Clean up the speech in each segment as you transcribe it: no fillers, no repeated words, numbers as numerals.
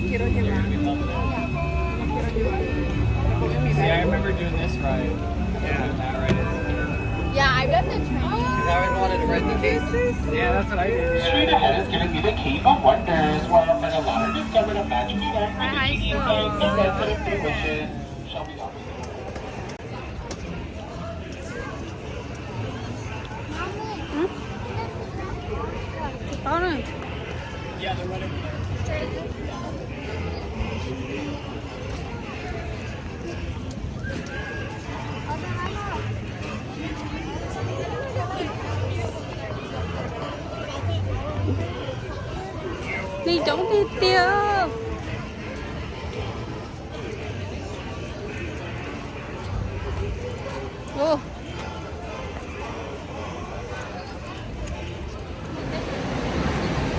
quiero llevar. No quiero llevar. See, I remember doing this ride. Yeah, that ride. Yeah, I've done the train. I always wanted to ride the cases. Yeah, that's what I did. Straight ahead is giving you the Cave of Wonders, where our friend Alana discovered a magical land with a genie inside that granted him 3 wishes. Shall we all Yeah, they're right over there. Đi trốn đi tiêu. Oh.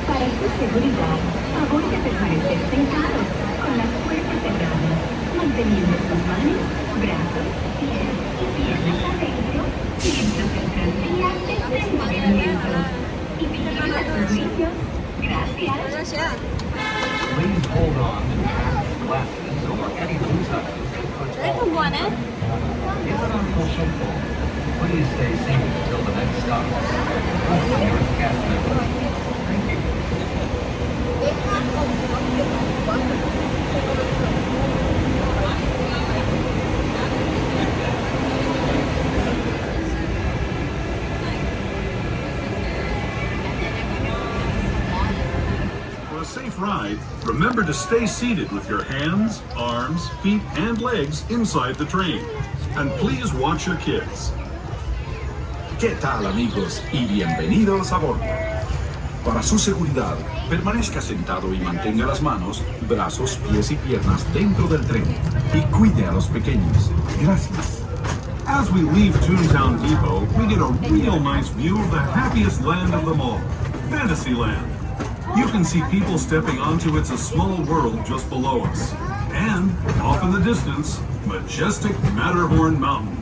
Para su seguridad, favor de permanecer sentados con las puertas cerradas, manteniendo sus manos, brazos, pies y piernas adentro mientras el tranvía está en movimiento. Y vigilen a sus niños. Gracias. Please hold on to your glasses or any loose items that could fall. If an uncle full, please stay seated until the next stop. Only your cast member. Thank you. For a safe ride, remember to stay seated with your hands, arms, feet, and legs inside the train. And please watch your kids. ¿Qué tal, amigos? Y bienvenidos a bordo. Para su seguridad, permanezca sentado y mantenga las manos, brazos, pies y piernas dentro del tren. Y cuide a los pequeños. Gracias. As we leave Toontown Depot, we get a real nice view of the happiest land of them all, Fantasyland. You can see people stepping onto It's a Small World just below us. And, off in the distance, majestic Matterhorn Mountain.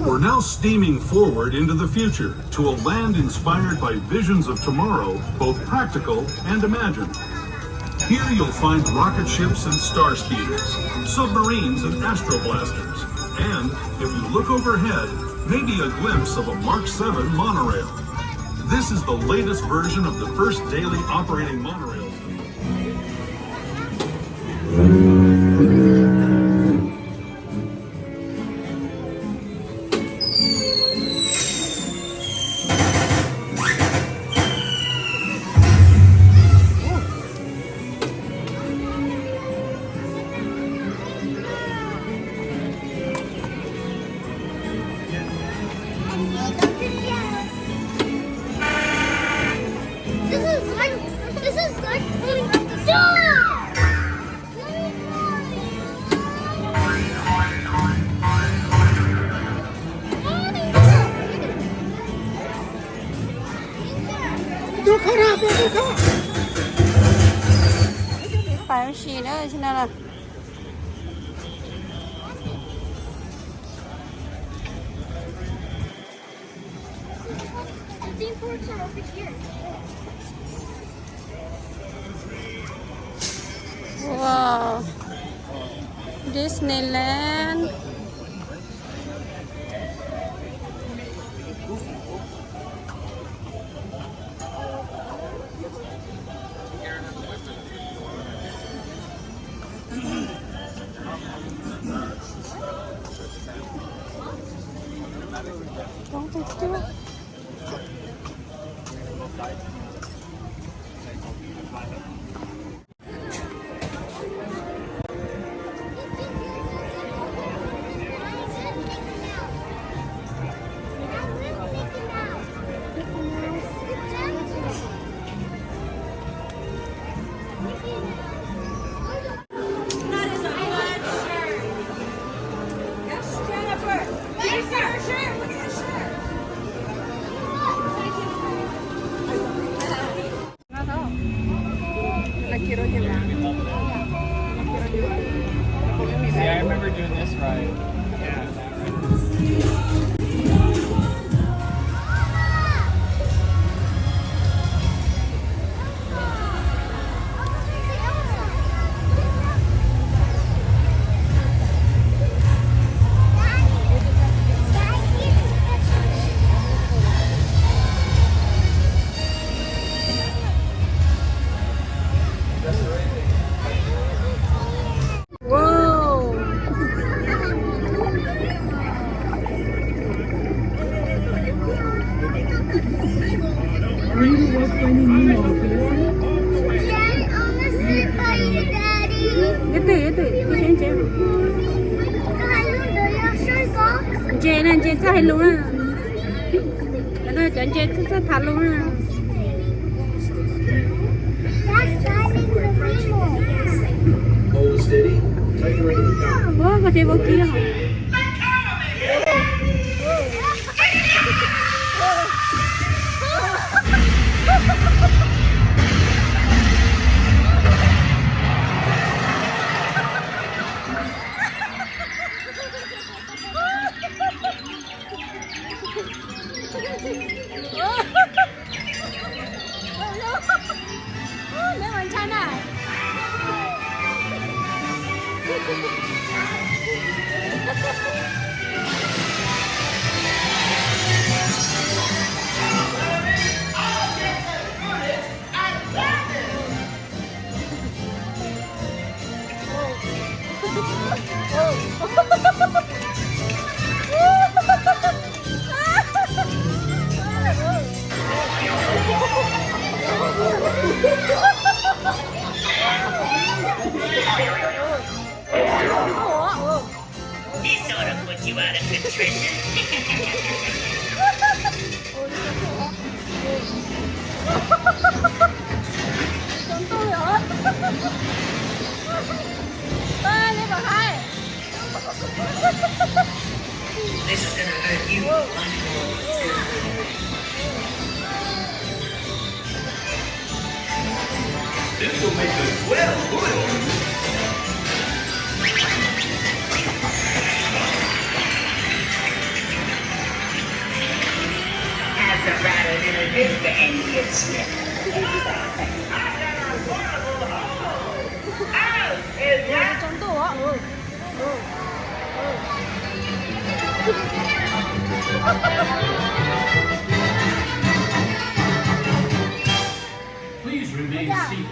We're now steaming forward into the future to a land inspired by visions of tomorrow, both practical and imagined. Here you'll find rocket ships and star speeders, submarines and astroblasters, and, if you look overhead, maybe a glimpse of a Mark 7 monorail. This is the latest version of the first daily operating monorail. This is like pulling up the door. Phải gì nữa xin nào. The imports are over here. Wow. Disneyland. Don't they do it? We loved it. See, I remember doing this ride. Yeah. Whoa. Dad, I want to sit by you, Daddy. Cái gì? Cái Hai luôn đợi ở sân có. Chị này, chị thay luôn á. Cái này chị sẽ thay luôn á. Dad's driving the remote. Hold steady. Tighten ready to go. Có thể vô kia hả? Nếu mà chán à? This ought to put you out of contrition. Chúng tôi hả? Ê, lấy vào hai. This is gonna hurt you much more too. This will make a swell oil. Have the rabbit in a big band and snip. Chúng tôi hả? Please remain seated.